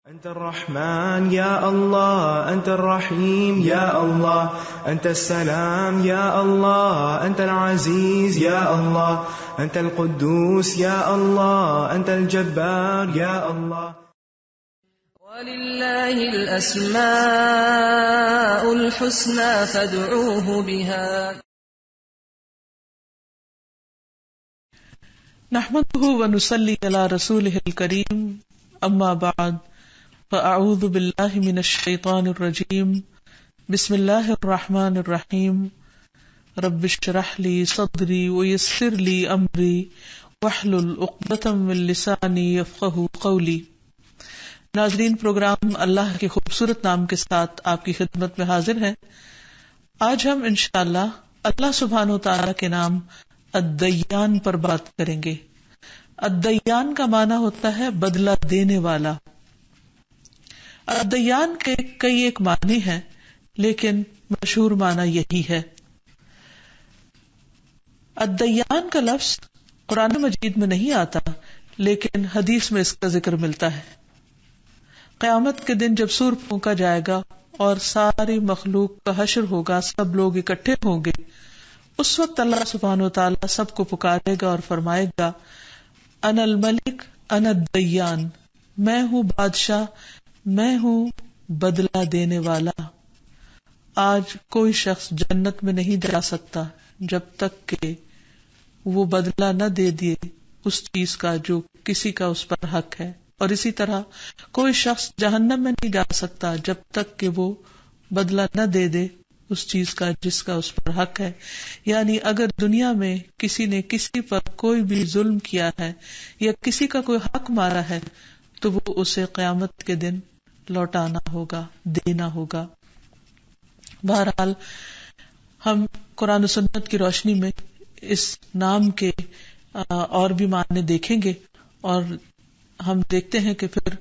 أنت الرحمن يا الله، أنت الرحيم يا الله، أنت السلام يا الله، أنت العزيز يا الله، أنت القدوس يا الله، أنت الجبار يا الله. ولله الأسماء الحسنى فادعوه بها. نحمده ونصلي على رسوله الكريم، أما بعد، فأعوذ بالله من الشيطان الرجيم. بسم الله الرحمن الرحيم. رب اشرح لي صدري ويسر لي أمري واحلل عقدة من لساني يفقهوا قولي. ناظرین، پروگرام اللہ کے خوبصورت نام کے ساتھ آپ کی خدمت میں حاضر ہے. آج ہم انشاءاللہ اللہ سبحانہ وتعالی کے نام الدیان پر بات کریں گے. الدیان کا معنی ہوتا ہے بدلہ دینے والا. الدیان کے کئی ایک معنی ہیں، لیکن مشہور معنی یہی ہے. الدیان کا لفظ قرآن مجید میں نہیں آتا، لیکن حدیث میں اس کا ذکر ملتا ہے. قیامت کے دن جب سور پھونکا جائے گا اور ساری مخلوق کا حشر ہوگا، سب لوگ اکٹھے ہوں گے، اس وقت اللہ سبحانہ وتعالی سب کو پکارے گا اور فرمائے گا، انا الملک انا الدیان، میں ہوں بادشاہ، میں ہوں بدلہ دینے والا. آج کوئی شخص جنت میں نہیں جا سکتا جب تک کہ وہ بدلہ نہ دے دیے اس چیز کا جو کسی کا اس پر حق ہے، اور اسی طرح کوئی شخص جہنم میں نہیں جا سکتا جب تک کہ وہ بدلہ نہ دے دے اس چیز کا جس کا اس پر حق ہے. یعنی اگر دنیا میں کسی نے کسی پر کوئی بھی ظلم کیا ہے یا کسی کا کوئی حق مارا ہے تو وہ اسے قیامت کے دن لوٹانا ہوگا، دینا ہوگا. بہرحال ہم قرآن و سنت کی روشنی میں اس نام کے اور بھی معنی دیکھیں گے، اور ہم دیکھتے ہیں کہ پھر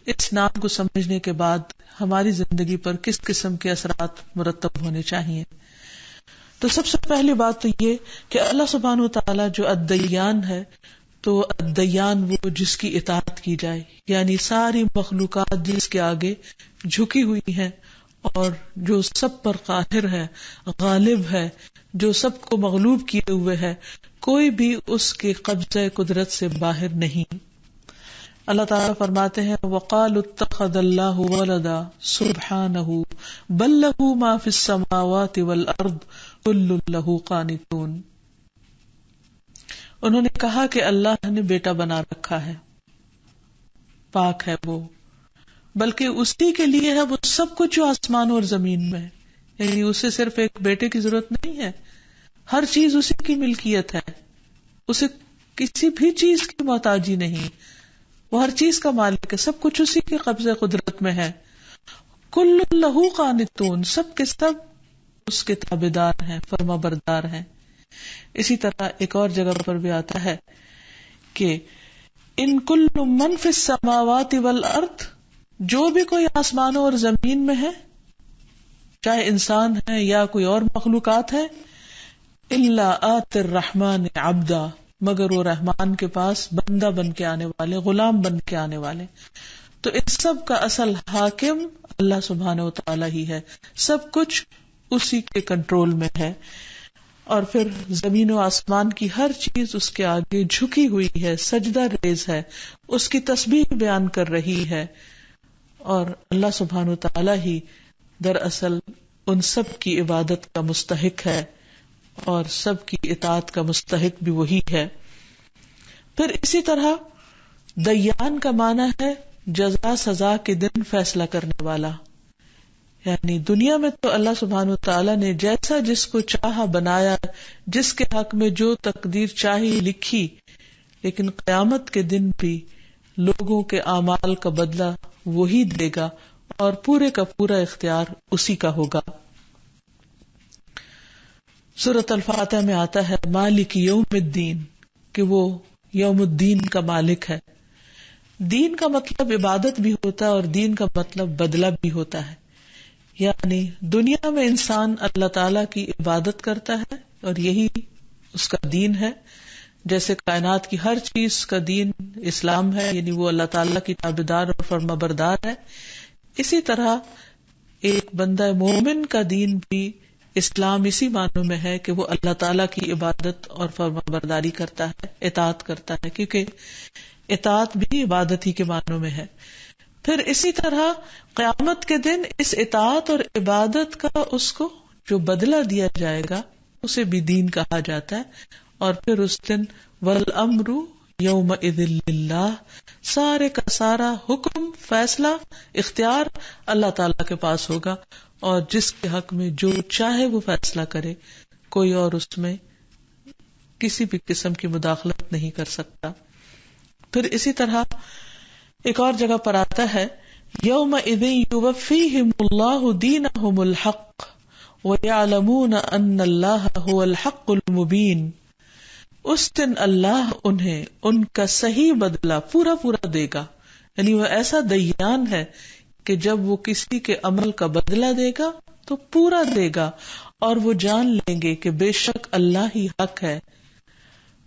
اس نام کو سمجھنے کے بعد ہماری زندگی پر کس قسم کے اثرات مرتب ہونے چاہیے. تو سب سے پہلی بات تو یہ کہ اللہ سبحانہ وتعالی جو الدیان ہے، تو الدیان وہ جس کی اطاعت کی جائے، یعنی ساری مخلوقات جس کے آگے جھکی ہوئی ہیں اور جو سب پر قاہر ہے، غالب ہے، جو سب کو مغلوب کیے ہوئے ہے، کوئی بھی اس کے قبضہ قدرت سے باہر نہیں. اللہ تعالیٰ فرماتے ہیں، وَقَالُوا اتَّخَذَ اللَّهُ وَلَدًا سُبْحَانَهُ بَل لَّهُ مَا فِي السَّمَاوَاتِ وَالْأَرْضِ كُلٌّ لَّهُ قَانِتُونَ. انہوں نے کہا کہ اللہ نے بیٹا بنا رکھا ہے، پاک ہے وہ، بلکہ اسی کے لیے ہے وہ سب کچھ جو آسمان اور زمین میں ہے. یعنی اسے صرف ایک بیٹے کی ضرورت نہیں ہے، ہر چیز اسی کی ملکیت ہے، اسے کسی بھی چیز کی محتاجی نہیں، وہ ہر چیز کا مالک ہے، سب کچھ اسی کے قبضہ قدرت میں ہے. کل لہو قانتون، سب کے سب اس کے تابعدار ہیں، فرما بردار ہیں. اسی طرح ایک اور جگہ پر بھی آتا ہے کہ ان کل من فی السماوات والارض، جو بھی کوئی آسمانوں اور زمین میں ہے، چاہے انسان ہے یا کوئی اور مخلوقات ہے، الا آت الرحمن عبدا، مگر وہ رحمان کے پاس بندہ بن کے آنے والے، غلام بن کے آنے والے. تو اس سب کا اصل حاکم اللہ سبحانہ وتعالی ہی ہے، سب کچھ اسی کے کنٹرول میں ہے. اور پھر زمین و آسمان کی ہر چیز اس کے آگے جھکی ہوئی ہے، سجدہ ریز ہے، اس کی تسبیح بیان کر رہی ہے. اور اللہ سبحانہ وتعالی ہی دراصل ان سب کی عبادت کا مستحق ہے اور سب کی اطاعت کا مستحق بھی وہی ہے. پھر اسی طرح دیان کا معنی ہے جزا سزا کے دن فیصلہ کرنے والا. یعنی دنیا میں تو اللہ سبحانہ وتعالی نے جیسا جس کو چاہا بنایا، جس کے حق میں جو تقدیر چاہی لکھی، لیکن قیامت کے دن بھی لوگوں کے اعمال کا بدلہ وہی دے گا اور پورے کا پورا اختیار اسی کا ہوگا. سورۃ الفاتحہ میں آتا ہے مالک یوم الدین، کہ وہ یوم الدین کا مالک ہے. دین کا مطلب عبادت بھی ہوتا ہے اور دین کا مطلب بدلہ بھی ہوتا ہے. یعنی دنیا میں انسان اللہ تعالی کی عبادت کرتا ہے اور یہی اس کا دین ہے، جیسے کائنات کی ہر چیز کا دین اسلام ہے، یعنی وہ اللہ تعالیٰ کی تابعدار اور فرمانبردار ہے، اسی طرح ایک بندہ مومن کا دین بھی اسلام اسی معنوں میں ہے کہ وہ اللہ تعالیٰ کی عبادت اور فرمانبرداری کرتا ہے، اطاعت کرتا ہے، کیونکہ اطاعت بھی عبادت ہی کے معنوں میں ہے. پھر اسی طرح قیامت کے دن اس اطاعت اور عبادت کا اس کو جو بدلہ دیا جائے گا اسے بھی دین کہا جاتا ہے. اور پھر اس دن والامر یومئذ للہ، سارے کا سارا حکم، فیصلہ، اختیار اللہ تعالیٰ کے پاس ہوگا، اور جس کے حق میں جو چاہے وہ فیصلہ کرے، کوئی اور اس میں کسی بھی قسم کی مداخلت نہیں کر سکتا. پھر اسی طرح ایک اور جگہ پر آتا ہے یومئذ یوفیہم اللہ دینہم الحق ویعلمون ان اللہ هو الحق المبین. اس دن اللہ انہیں ان کا صحیح بدلہ پورا دے گا، یعنی وہ ایسا دیان ہے کہ جب وہ کسی کے عمل کا بدلہ دے گا تو پورا دے گا، اور وہ جان لیں گے کہ بے شک اللہ ہی حق ہے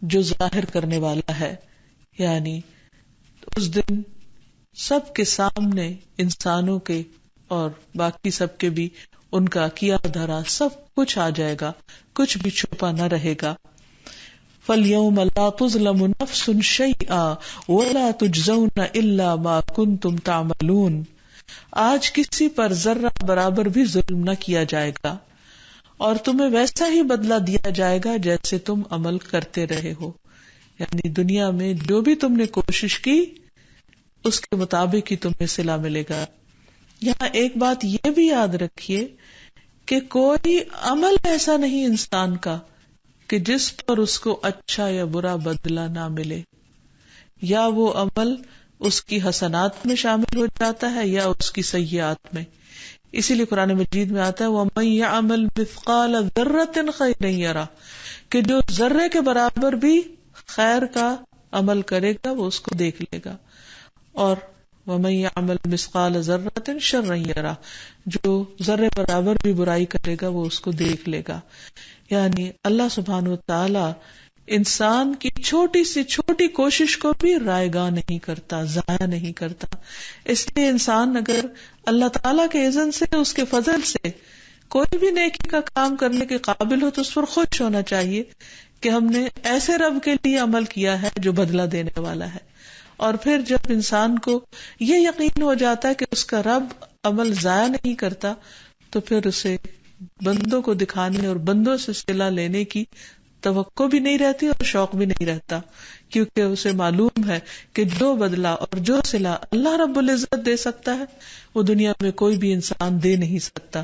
جو ظاہر کرنے والا ہے. یعنی اس دن سب کے سامنے انسانوں کے اور باقی سب کے بھی ان کا کیا دھرا سب کچھ آ جائے گا، کچھ بھی چھپا نہ رہے گا. فَالْيَوْمَ لَا تُظْلَمُ نَفْسٌ شَيْئًا وَلَا تُجْزَوْنَ إِلَّا مَا كُنْتُمْ تَعْمَلُونَ. آج کسی پر ذرہ برابر بھی ظلم نہ کیا جائے گا، اور تمہیں ویسا ہی بدلہ دیا جائے گا جیسے تم عمل کرتے رہے ہو. یعنی دنیا میں جو بھی تم نے کوشش کی اس کے مطابق ہی تمہیں صلہ ملے گا. یہاں ایک بات یہ بھی یاد رکھیے کہ کوئی عمل ایسا نہیں انسان کا کہ جس پر اس کو اچھا یا برا بدلہ نہ ملے، یا وہ عمل اس کی حسنات میں شامل ہو جاتا ہے یا اس کی سیئات میں. اسی لیے قرآن مجید میں آتا ہے وَمَن يَعْمَلْ مِثْقَالَ ذَرَّةٍ خَيْرًا يَرَهُ، کہ جو ذرے کے برابر بھی خیر کا عمل کرے گا وہ اس کو دیکھ لے گا، اور وَمَن يَعْمَلْ مِثْقَالَ ذَرَّةٍ شَرًّا يَرَهُ، جو ذرے برابر بھی برائی کرے گا وہ اس کو دیکھ لے گا. یعنی اللہ سبحانہ وتعالی انسان کی چھوٹی سی چھوٹی کوشش کو بھی رائیگاں نہیں کرتا، ضائع نہیں کرتا. اس لیے انسان اگر اللہ تعالیٰ کے اذن سے، اس کے فضل سے کوئی بھی نیکی کا کام کرنے کے قابل ہو تو اس پر خوش ہونا چاہیے کہ ہم نے ایسے رب کے لیے عمل کیا ہے جو بدلہ دینے والا ہے. اور پھر جب انسان کو یہ یقین ہو جاتا ہے کہ اس کا رب عمل ضائع نہیں کرتا تو پھر اسے بندوں کو دکھانے اور بندوں سے صلہ لینے کی توقع بھی نہیں رہتی اور شوق بھی نہیں رہتا، کیونکہ اسے معلوم ہے کہ جو بدلہ اور جو صلہ اللہ رب العزت دے سکتا ہے وہ دنیا میں کوئی بھی انسان دے نہیں سکتا.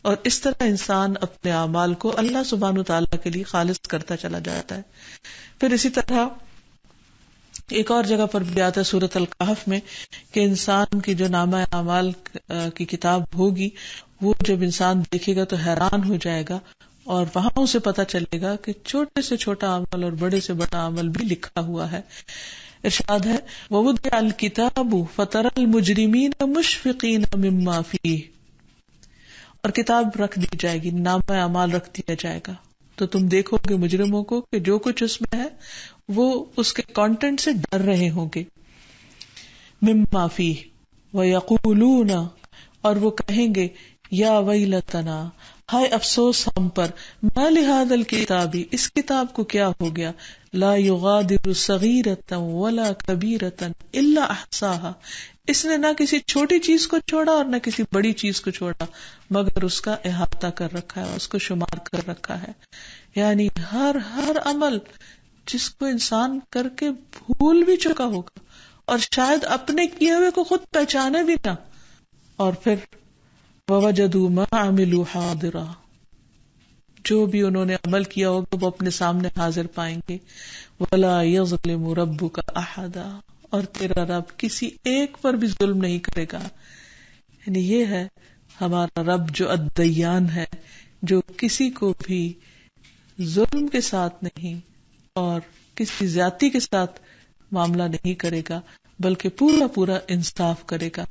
اور اس طرح انسان اپنے اعمال کو اللہ سبحانہ وتعالیٰ کے لیے خالص کرتا چلا جاتا ہے. پھر اسی طرح ایک اور جگہ پر بھی آتا ہے سورۃ الکہف میں کہ انسان کی جو نامہ اعمال کی کتاب ہوگی وہ جب انسان دیکھے گا تو حیران ہو جائے گا، اور وہاں اسے پتا چلے گا کہ چھوٹے سے چھوٹا عمل اور بڑے سے بڑا عمل بھی لکھا ہوا ہے. ارشاد ہے وَوُضِعَ الْكِتَابُ فَتَرَى الْمُجْرِمِينَ مُشْفِقِينَ مِمَّا فِيهِ، اور کتاب رکھ دی جائے گی، نامہ اعمال رکھ دیا جائے گا تو تم دیکھو گے مجرموں کو کہ جو کچھ اس میں ہے وہ اس کے کانٹینٹ سے ڈر رہے ہوں گے. مما فیہ ویقولون، اور وہ کہیں گے یا ویلتنا، ہائے افسوس ہم پر، ما لہذا الکتاب، اس کتاب کو کیا ہو گیا، لا یغادر صغیرۃ ولا کبیرۃ الا احصاها، اس نے نہ کسی چھوٹی چیز کو چھوڑا اور نہ کسی بڑی چیز کو چھوڑا مگر اس کا احاطہ کر رکھا ہے، اس کو شمار کر رکھا ہے. یعنی ہر عمل جس کو انسان کر کے بھول بھی چکا ہوگا اور شاید اپنے کیے ہوئے کو خود پہچانے بھی نہ، اور پھر وَوَجَدُوا مَا عَمِلُوا حَاضِرًا، جو بھی انہوں نے عمل کیا ہوگا وہ اپنے سامنے حاضر پائیں گے. وَلَا يَظْلِمُ رَبُّكَ أَحَدًا، اور تیرا رب کسی ایک پر بھی ظلم نہیں کرے گا. یعنی یہ ہے ہمارا رب جو الدیان ہے، جو کسی کو بھی ظلم کے ساتھ نہیں اور کسی زیادتی کے ساتھ معاملہ نہیں کرے گا بلکہ پورا انصاف کرے گا.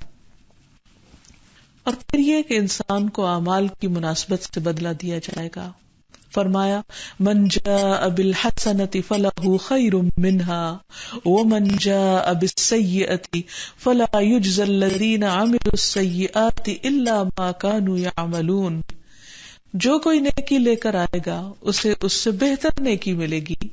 اور پھر یہ کہ انسان کو اعمال کی مناسبت سے بدلہ دیا جائے گا. فرمایا من جاء بالحسنۃ فلہ خیر منها ومن جاء بالسیئۃ فلا یجزی الذین عملوا السیئات الا ما كانوا یعملون. جو کوئی نیکی لے کر آئے گا اسے اس سے بہتر نیکی ملے گی،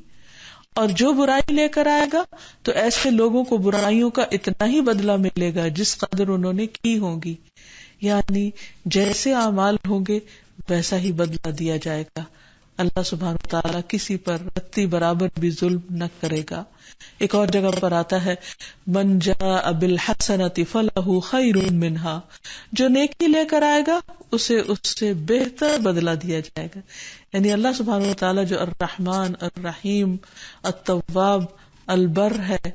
اور جو برائی لے کر آئے گا تو ایسے لوگوں کو برائیوں کا اتنا ہی بدلہ ملے گا جس قدر انہوں نے کی ہوں گی. یعنی جیسے اعمال ہوں گے ویسا ہی بدلہ دیا جائے گا. اللہ سبحانہ وتعالی کسی پر رتی برابر بھی ظلم نہ کرے گا. ایک اور جگہ پر آتا ہے من جاء بالحسنۃ فلہ خیر منہا، جو نیکی لے کر آئے گا اسے اس سے بہتر بدلہ دیا جائے گا. یعنی اللہ سبحانہ وتعالی جو الرحمن الرحیم التواب البر ہے،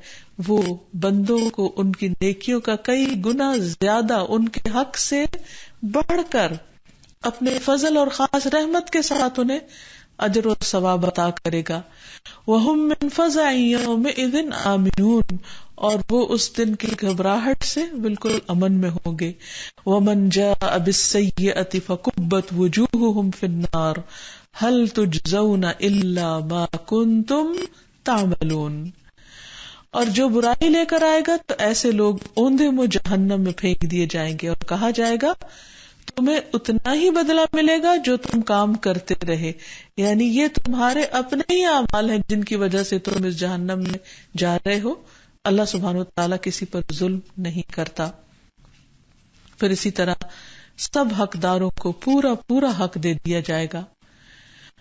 وہ بندوں کو ان کی نیکیوں کا کئی گنا زیادہ ان کے حق سے بڑھ کر اپنے فضل اور خاص رحمت کے ساتھ انہیں اجر و ثواب عطا کرے گا. وَهُم مِّن فَزَعٍ يَوْمِئِذٍ آمِنُونَ، اور وہ اس دن کی گھبراہٹ سے بالکل امن میں ہوں گے. وَمَن جَاءَ بِالسَّيِّئَةِ فَكُبَّتْ وُجُوهُهُمْ فِي النَّارِ هَلْ تُجْزَوْنَ إِلَّا مَا كُنتُمْ تَعْمَلُونَ. اور جو برائی لے کر آئے گا تو ایسے لوگ اوندھے منہ جہنم میں پھینک دیے جائیں گے، اور کہا جائے گا تمہیں اتنا ہی بدلہ ملے گا جو تم کام کرتے رہے. یعنی یہ تمہارے اپنے ہی اعمال ہیں جن کی وجہ سے تم اس جہنم میں جا رہے ہو. اللہ سبحانہ وتعالی کسی پر ظلم نہیں کرتا. پھر اسی طرح سب حقداروں کو پورا پورا حق دے دیا جائے گا.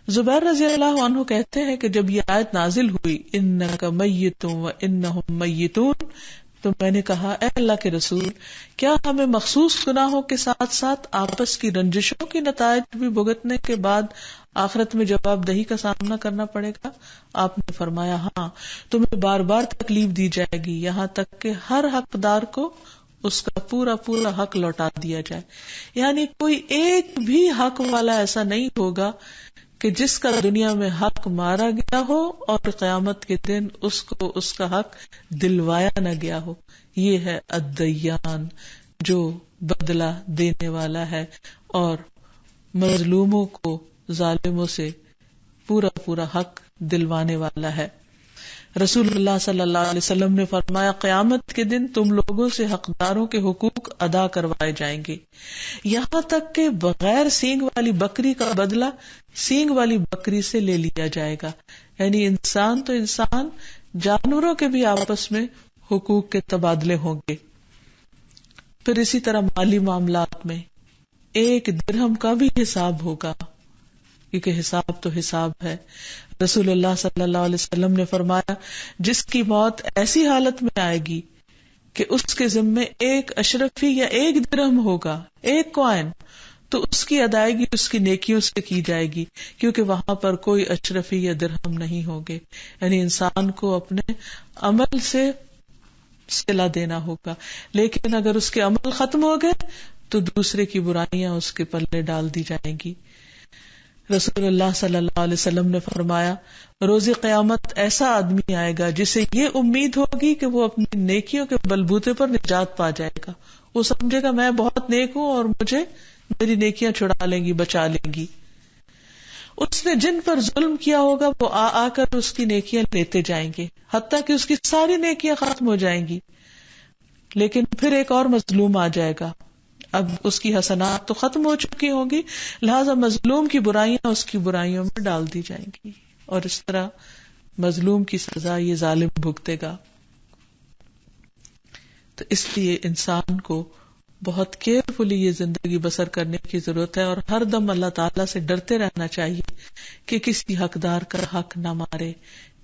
زبیر رضی اللہ عنہ کہتے ہیں کہ جب یہ آیت نازل ہوئی انک میت وانہم میتون، تو میں نے کہا اے اللہ کے رسول، کیا ہمیں مخصوص گناہوں کے ساتھ ساتھ آپس کی رنجشوں کی نتائج بھی بھگتنے کے بعد آخرت میں جواب دہی کا سامنا کرنا پڑے گا؟ آپ نے فرمایا ہاں، تمہیں بار بار تکلیف دی جائے گی یہاں تک کہ ہر حقدار کو اس کا پورا پورا حق لوٹا دیا جائے. یعنی کوئی ایک بھی حق والا ایسا نہیں ہوگا کہ جس کا دنیا میں حق مارا گیا ہو اور قیامت کے دن اس کو اس کا حق دلوایا نہ گیا ہو. یہ ہے الدیان، جو بدلہ دینے والا ہے اور مظلوموں کو ظالموں سے پورا پورا حق دلوانے والا ہے. رسول اللہ صلی اللہ علیہ وسلم نے فرمایا قیامت کے دن تم لوگوں سے حقداروں کے حقوق ادا کروائے جائیں گے، یہاں تک کہ بغیر سینگ والی بکری کا بدلہ سینگ والی بکری سے لے لیا جائے گا. یعنی انسان تو انسان، جانوروں کے بھی آپس میں حقوق کے تبادلے ہوں گے. پھر اسی طرح مالی معاملات میں ایک درہم کا بھی حساب ہوگا، کیونکہ حساب تو حساب ہے. رسول اللہ صلی اللہ علیہ وسلم نے فرمایا جس کی موت ایسی حالت میں آئے گی کہ اس کے ذمے ایک اشرفی یا ایک درہم ہوگا، ایک کوائن، تو اس کی ادائیگی اس کی نیکیوں سے کی جائے گی، کیونکہ وہاں پر کوئی اشرفی یا درہم نہیں ہوں گے. یعنی انسان کو اپنے عمل سے صلہ دینا ہوگا، لیکن اگر اس کے عمل ختم ہو گئے تو دوسرے کی برائیاں اس کے پلے ڈال دی جائیں گی. رسول اللہ صلی اللہ علیہ وسلم نے فرمایا روز قیامت ایسا آدمی آئے گا جسے یہ امید ہوگی کہ وہ اپنی نیکیوں کے بلبوتے پر نجات پا جائے گا. وہ سمجھے گا میں بہت نیک ہوں اور مجھے میری نیکیاں چھڑا لیں گی، بچا لیں گی. اس نے جن پر ظلم کیا ہوگا وہ آ کر اس کی نیکیاں لیتے جائیں گے حتیٰ کہ اس کی ساری نیکیاں ختم ہو جائیں گی. لیکن پھر ایک اور مظلوم آ جائے گا. اب اس کی حسنات تو ختم ہو چکی ہوں گی، لہذا مظلوم کی برائیاں اس کی برائیوں میں ڈال دی جائیں گی، اور اس طرح مظلوم کی سزا یہ ظالم بھگتے گا. تو اس لیے انسان کو بہت کیئرفلی یہ زندگی بسر کرنے کی ضرورت ہے، اور ہر دم اللہ تعالیٰ سے ڈرتے رہنا چاہیے کہ کسی حقدار کا حق نہ مارے،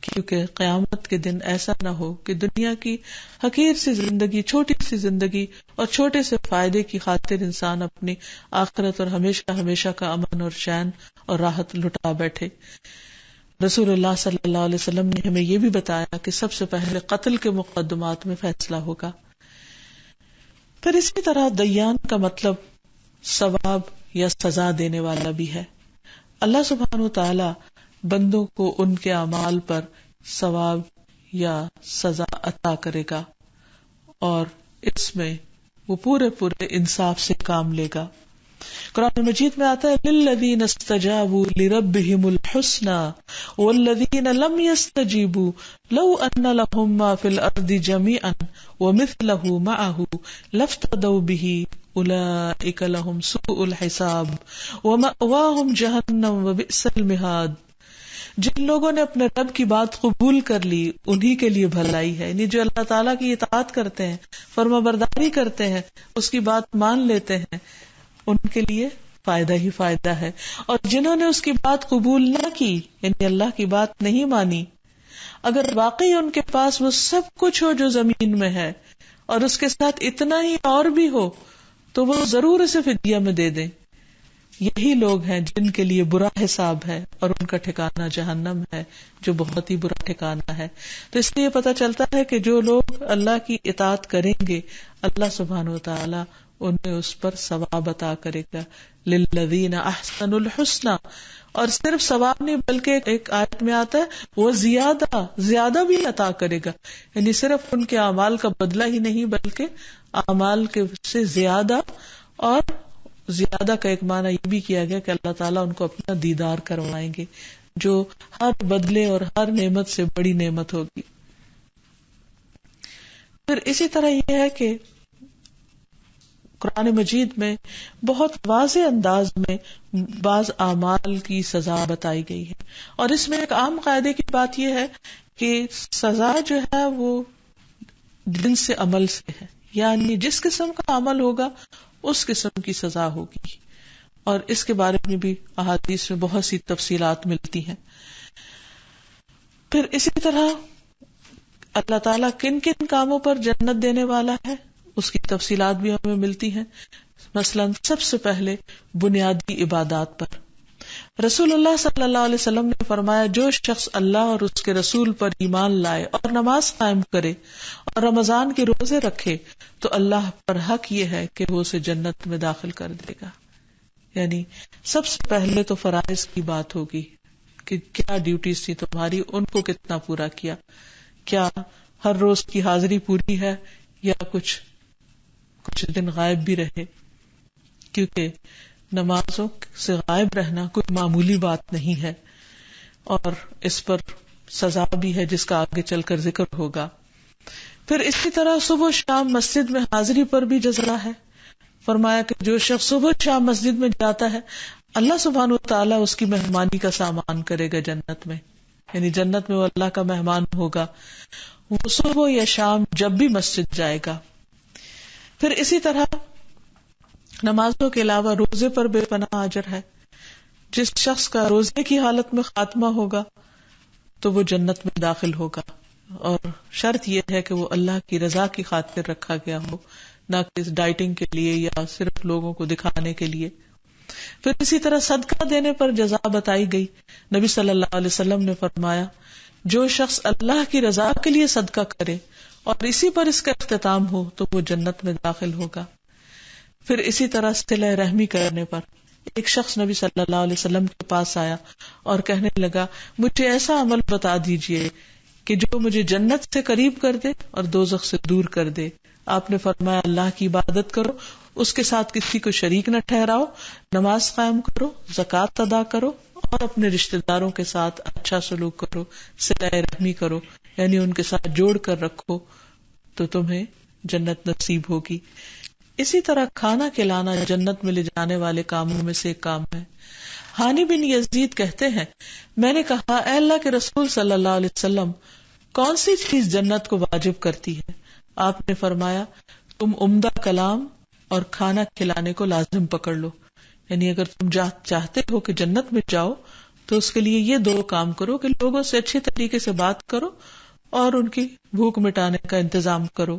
کیونکہ قیامت کے دن ایسا نہ ہو کہ دنیا کی حقیر سی زندگی، چھوٹی سی زندگی اور چھوٹے سے فائدے کی خاطر انسان اپنی آخرت اور ہمیشہ ہمیشہ کا امن اور چین اور راحت لٹا بیٹھے. رسول اللہ صلی اللہ علیہ وسلم نے ہمیں یہ بھی بتایا کہ سب سے پہلے قتل کے مقدمات میں فیصلہ ہوگا. پھر اسی طرح دیان کا مطلب ثواب یا سزا دینے والا بھی ہے. اللہ سبحانہ وتعالی بندوں کو ان کے اعمال پر ثواب یا سزا عطا کرے گا، اور اس میں وہ پورے انصاف سے کام لے گا. قرآن مجید میں آتا ہے للذین استجابوا لربهم الحسنى والذین لم يستجیبوا لو ان لهم ما فی الارض جميعا ومثله معه لافتدوا به اولئک لهم سوء الحساب ومأواهم جہنم وبئس المہاد. جن لوگوں نے اپنے رب کی بات قبول کر لی انہی کے لیے بھلائی ہے، یعنی جو اللہ تعالیٰ کی اطاعت کرتے ہیں، فرما برداری کرتے ہیں، اس کی بات مان لیتے ہیں، ان کے لیے فائدہ ہی فائدہ ہے. اور جنہوں نے اس کی بات قبول نہ کی، یعنی اللہ کی بات نہیں مانی، اگر واقعی ان کے پاس وہ سب کچھ ہو جو زمین میں ہے اور اس کے ساتھ اتنا ہی اور بھی ہو تو وہ ضرور اسے فدیہ میں دے دیں. یہی لوگ ہیں جن کے لیے برا حساب ہے اور ان کا ٹھکانہ جہنم ہے جو بہت ہی برا ٹھکانہ ہے. تو اس لیے پتہ چلتا ہے کہ جو لوگ اللہ کی اطاعت کریں گے اللہ سبحانہ وتعالی انہیں اس پر ثواب عطا کرے گا. للذین احسنوا الحسنى، اور صرف ثواب نہیں بلکہ ایک آیت میں آتا ہے وہ زیادہ بھی عطا کرے گا، یعنی صرف ان کے اعمال کا بدلہ ہی نہیں بلکہ اعمال کے سے زیادہ. اور زیادہ کا ایک معنی یہ بھی کیا گیا کہ اللہ تعالیٰ ان کو اپنا دیدار کروائیں گے، جو ہر بدلے اور ہر نعمت سے بڑی نعمت ہوگی. پھر اسی طرح یہ ہے کہ قرآن مجید میں بہت واضح انداز میں بعض اعمال کی سزا بتائی گئی ہے، اور اس میں ایک عام قاعدے کی بات یہ ہے کہ سزا جو ہے وہ جنس عمل سے ہے، یعنی جس قسم کا عمل ہوگا اس قسم کی سزا ہوگی. اور اس کے بارے میں بھی احادیث میں بہت سی تفصیلات ملتی ہیں. پھر اسی طرح اللہ تعالیٰ کن کن کاموں پر جنت دینے والا ہے اس کی تفصیلات بھی ہمیں ملتی ہیں. مثلا سب سے پہلے بنیادی عبادات پر رسول اللہ صلی اللہ علیہ وسلم نے فرمایا جو شخص اللہ اور اس کے رسول پر ایمان لائے اور نماز قائم کرے اور رمضان کے روزے رکھے تو اللہ پر حق یہ ہے کہ وہ اسے جنت میں داخل کر دے گا. یعنی سب سے پہلے تو فرائض کی بات ہوگی کہ کیا ڈیوٹیز تھی تمہاری، ان کو کتنا پورا کیا، کیا ہر روز کی حاضری پوری ہے یا کچھ دن غائب بھی رہے، کیونکہ نمازوں سے غائب رہنا کوئی معمولی بات نہیں ہے اور اس پر سزا بھی ہے جس کا آگے چل کر ذکر ہوگا. پھر اسی طرح صبح شام مسجد میں حاضری پر بھی جزا ہے. فرمایا کہ جو شخص صبح شام مسجد میں جاتا ہے اللہ سبحانہ وتعالیٰ اس کی مہمانی کا سامان کرے گا جنت میں، یعنی جنت میں وہ اللہ کا مہمان ہوگا، وہ صبح یا شام جب بھی مسجد جائے گا. پھر اسی طرح نمازوں کے علاوہ روزے پر بے پناہ اجر ہے. جس شخص کا روزے کی حالت میں خاتمہ ہوگا تو وہ جنت میں داخل ہوگا، اور شرط یہ ہے کہ وہ اللہ کی رضا کی خاطر رکھا گیا ہو، نہ کہ ڈائٹنگ کے لیے یا صرف لوگوں کو دکھانے کے لیے. پھر اسی طرح صدقہ دینے پر جزا بتائی گئی. نبی صلی اللہ علیہ وسلم نے فرمایا جو شخص اللہ کی رضا کے لیے صدقہ کرے اور اسی پر اس کا اختتام ہو تو وہ جنت میں داخل ہوگا. پھر اسی طرح صلہ رحمی کرنے پر ایک شخص نبی صلی اللہ علیہ وسلم کے پاس آیا اور کہنے لگا مجھے ایسا عمل بتا دیجئے کہ جو مجھے جنت سے قریب کر دے اور دوزخ سے دور کر دے. آپ نے فرمایا اللہ کی عبادت کرو، اس کے ساتھ کسی کو شریک نہ ٹھہراؤ، نماز قائم کرو، زکوٰۃ ادا کرو اور اپنے رشتہ داروں کے ساتھ اچھا سلوک کرو، صلہ رحمی کرو، یعنی ان کے ساتھ جوڑ کر رکھو تو تمہیں جنت نصیب ہوگی. اسی طرح کھانا کھلانا جنت میں لے جانے والے کاموں میں سے ایک کام ہے. ہانی بن یزید کہتے ہیں میں نے کہا اے اللہ کے رسول صلی اللہ علیہ وسلم کون سی چیز جنت کو واجب کرتی ہے؟ آپ نے فرمایا تم عمدہ کلام اور کھانا کھلانے کو لازم پکڑ لو. یعنی اگر تم چاہتے ہو کہ جنت میں جاؤ تو اس کے لیے یہ دو کام کرو کہ لوگوں سے اچھے طریقے سے بات کرو اور ان کی بھوک مٹانے کا انتظام کرو.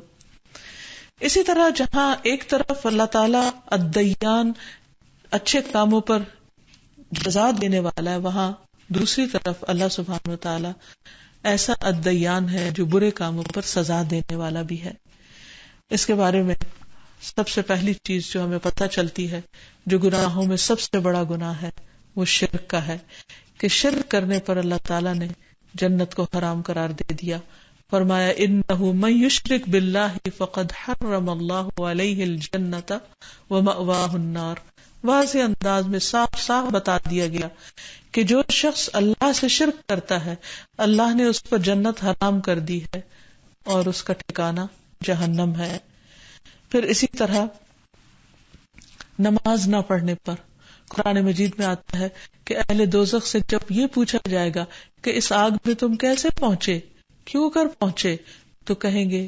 اسی طرح جہاں ایک طرف اللہ تعالیٰ الدیان اچھے کاموں پر جزا دینے والا ہے، وہاں دوسری طرف اللہ سبحانہ و تعالیٰ ایسا الدیان ہے جو برے کاموں پر سزا دینے والا بھی ہے. اس کے بارے میں سب سے پہلی چیز جو ہمیں پتہ چلتی ہے جو گناہوں میں سب سے بڑا گناہ ہے وہ شرک کا ہے کہ شرک کرنے پر اللہ تعالیٰ نے جنت کو حرام قرار دے دیا. فرمایا انہ من یشرک باللہ فقد حرم اللہ علیہ الجنۃ ومأواہ النار واضح انداز میں صاف صاف بتا دیا گیا کہ جو شخص اللہ سے شرک کرتا ہے اللہ نے اس پر جنت حرام کر دی ہے اور اس کا ٹھکانہ جہنم ہے. پھر اسی طرح نماز نہ پڑھنے پر قرآن مجید میں آتا ہے کہ اہل دوزخ سے جب یہ پوچھا جائے گا کہ اس آگ میں تم کیسے پہنچے، کیوں کر پہنچے، تو کہیں گے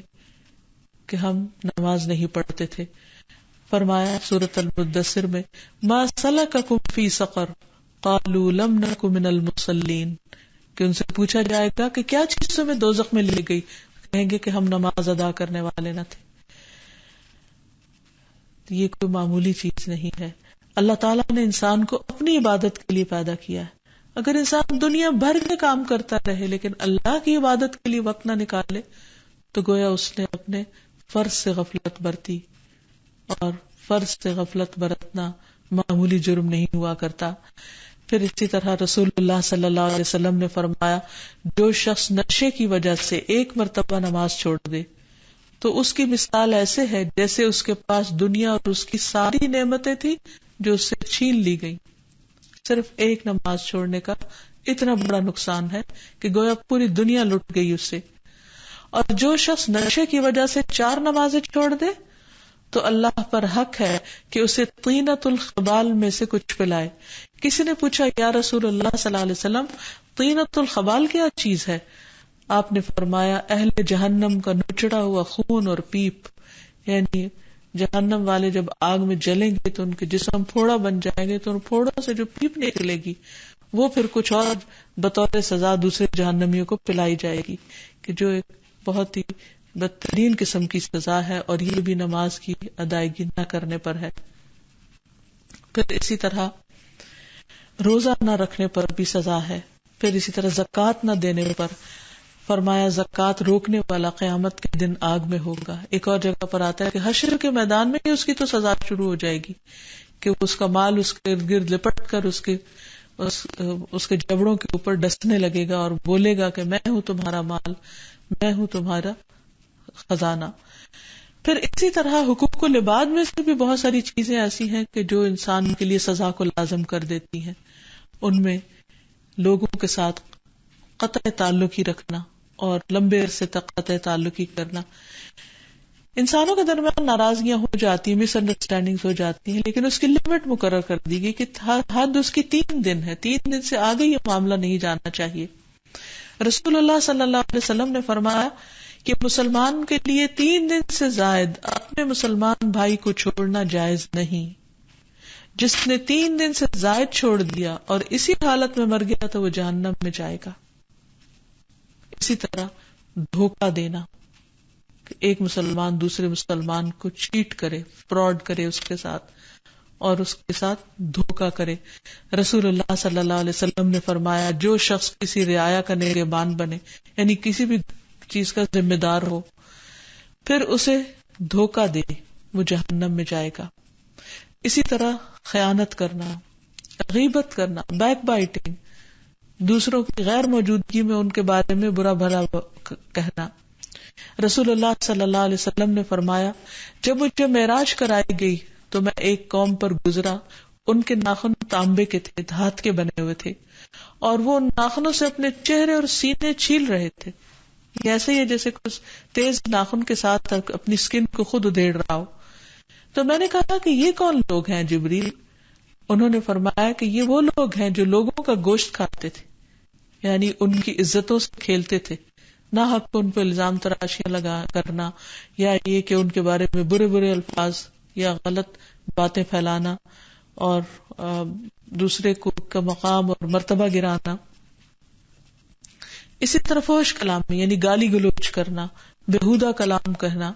کہ ہم نماز نہیں پڑھتے تھے. فرمایا سورۃ المدثر میں ما سلککم فی سقر قالوا لم نک من المصلین، کہ ان سے پوچھا جائے گا کہ کیا چیز تمہیں دوزخ میں لی گئی، کہیں گے کہ ہم نماز ادا کرنے والے نہ تھے. یہ کوئی معمولی چیز نہیں ہے. اللہ تعالیٰ نے انسان کو اپنی عبادت کے لیے پیدا کیا ہے. اگر انسان دنیا بھر کے کام کرتا رہے لیکن اللہ کی عبادت کے لیے وقت نہ نکالے تو گویا اس نے اپنے فرض سے غفلت برتی، اور فرض سے غفلت برتنا معمولی جرم نہیں ہوا کرتا. پھر اسی طرح رسول اللہ صلی اللہ علیہ وسلم نے فرمایا جو شخص نشے کی وجہ سے ایک مرتبہ نماز چھوڑ دے تو اس کی مثال ایسے ہے جیسے اس کے پاس دنیا اور اس کی ساری نعمتیں تھی جو اس سے چھین لی گئی. صرف ایک نماز چھوڑنے کا اتنا بڑا نقصان ہے کہ گویا پوری دنیا لٹ گئی اس سے. اور جو شخص نشے کی وجہ سے 4 نمازیں چھوڑ دے تو اللہ پر حق ہے کہ اسے طینۃ الخبال میں سے کچھ پلائے. کسی نے پوچھا یا رسول اللہ صلی اللہ علیہ وسلم طینۃ الخبال کیا چیز ہے؟ آپ نے فرمایا اہل جہنم کا نچڑا ہوا خون اور پیپ، یعنی جہنم والے جب آگ میں جلیں گے تو ان کے جسم پھوڑا بن جائیں گے تو ان پھوڑوں سے جو پیپ نکلے گی وہ پھر کچھ اور بطور سزا دوسرے جہنمیوں کو پلائی جائے گی، کہ جو ایک بہت ہی بدترین قسم کی سزا ہے، اور یہ بھی نماز کی ادائیگی نہ کرنے پر ہے. پھر اسی طرح روزہ نہ رکھنے پر بھی سزا ہے. پھر اسی طرح زکوٰۃ نہ دینے پر فرمایا زکوٰۃ روکنے والا قیامت کے دن آگ میں ہوگا. ایک اور جگہ پر آتا ہے کہ حشر کے میدان میں ہی اس کی تو سزا شروع ہو جائے گی کہ اس کا مال اس کے ارد گرد لپٹ کر اس کے جبڑوں کے اوپر ڈسنے لگے گا اور بولے گا کہ میں ہوں تمہارا مال، میں ہوں تمہارا خزانہ. پھر اسی طرح حقوق العباد میں سے بھی بہت ساری چیزیں ایسی ہیں کہ جو انسان کے لیے سزا کو لازم کر دیتی ہیں. ان میں لوگوں کے ساتھ قطع تعلقی رکھنا اور لمبے عرصے تک قطع تعلقی کرنا. انسانوں کے درمیان ناراضگیاں ہو جاتی ہیں، مس انڈرسٹینڈنگز ہو جاتی ہیں، لیکن اس کی لمٹ مقرر کر دی گئی کہ حد اس کی 3 دن ہے. 3 دن سے آگے یہ معاملہ نہیں جانا چاہیے. رسول اللہ صلی اللہ علیہ وسلم نے فرمایا کہ مسلمان کے لیے 3 دن سے زائد اپنے مسلمان بھائی کو چھوڑنا جائز نہیں. جس نے 3 دن سے زائد چھوڑ دیا اور اسی حالت میں مر گیا تو وہ جہنم میں جائے گا. اسی طرح دھوکہ دینا، کہ ایک مسلمان دوسرے مسلمان کو چیٹ کرے، فراڈ کرے اس کے ساتھ اور اس کے ساتھ دھوکہ کرے. رسول اللہ صلی اللہ علیہ وسلم نے فرمایا جو شخص کسی رعایا کا نگہبان بنے، یعنی کسی بھی چیز کا ذمہ دار ہو، پھر اسے دھوکہ دے، وہ جہنم میں جائے گا. اسی طرح خیانت کرنا، غیبت کرنا، بیک بائٹنگ، دوسروں کی غیر موجودگی میں ان کے بارے میں برا بھلا کہنا. رسول اللہ صلی اللہ علیہ وسلم نے فرمایا جب مجھے معراج کرائی گئی تو میں ایک قوم پر گزرا، ان کے ناخن تانبے کے تھے، دھات کے بنے ہوئے تھے، اور وہ ان ناخنوں سے اپنے چہرے اور سینے چھیل رہے تھے. ایسے ہی جیسے کچھ تیز ناخن کے ساتھ اپنی سکن کو خود ادھیڑ رہا ہو. تو میں نے کہا کہ یہ کون لوگ ہیں جبریل؟ انہوں نے فرمایا کہ یہ وہ لوگ ہیں جو لوگوں کا گوشت کھاتے تھے، یعنی ان کی عزتوں سے کھیلتے تھے، نہ حق ان پہ الزام تراشیاں لگا کرنا، یا یہ کہ ان کے بارے میں برے برے الفاظ یا غلط باتیں پھیلانا اور دوسرے کو کا مقام اور مرتبہ گرانا. اسی طرح فحش کلام یعنی گالی گلوچ کرنا، بےہودہ کلام کہنا.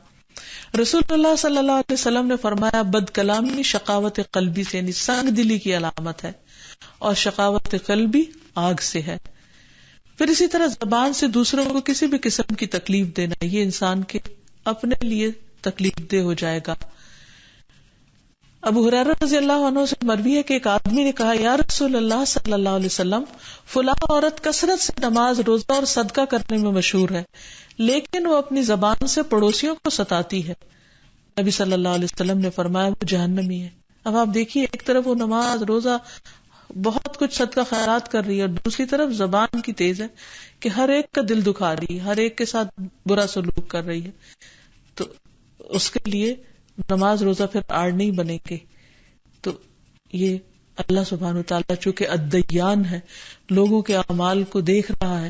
رسول اللہ صلی اللہ علیہ وسلم نے فرمایا بد کلامی شقاوت قلبی سے یعنی سنگ دلی کی علامت ہے، اور شقاوت قلبی آگ سے ہے. پھر اسی طرح زبان سے دوسروں کو کسی بھی قسم کی تکلیف دینا، یہ انسان کے اپنے لیے تکلیف دہ ہو جائے گا. ابو ہریرہ رضی اللہ عنہ سے مروی ہے کہ ایک آدمی نے کہا یا رسول اللہ صلی اللہ علیہ وسلم فلاں عورت کثرت سے نماز، روزہ اور صدقہ کرنے میں مشہور ہے، لیکن وہ اپنی زبان سے پڑوسیوں کو ستاتی ہے. نبی صلی اللہ علیہ وسلم نے فرمایا وہ جہنمی ہے. اب آپ دیکھیے ایک طرف وہ نماز روزہ بہت کچھ صدقہ خیرات کر رہی ہے اور دوسری طرف زبان کی تیز ہے کہ ہر ایک کا دل دکھا رہی ہے، ہر ایک کے ساتھ برا سلوک کر رہی ہے. تو اس کے لیے نماز روزہ پھر آڑ نہیں بنے گے. تو یہ اللہ سبحانہ وتعالیٰ چونکہ الدیان ہے، لوگوں کے اعمال کو دیکھ رہا ہے،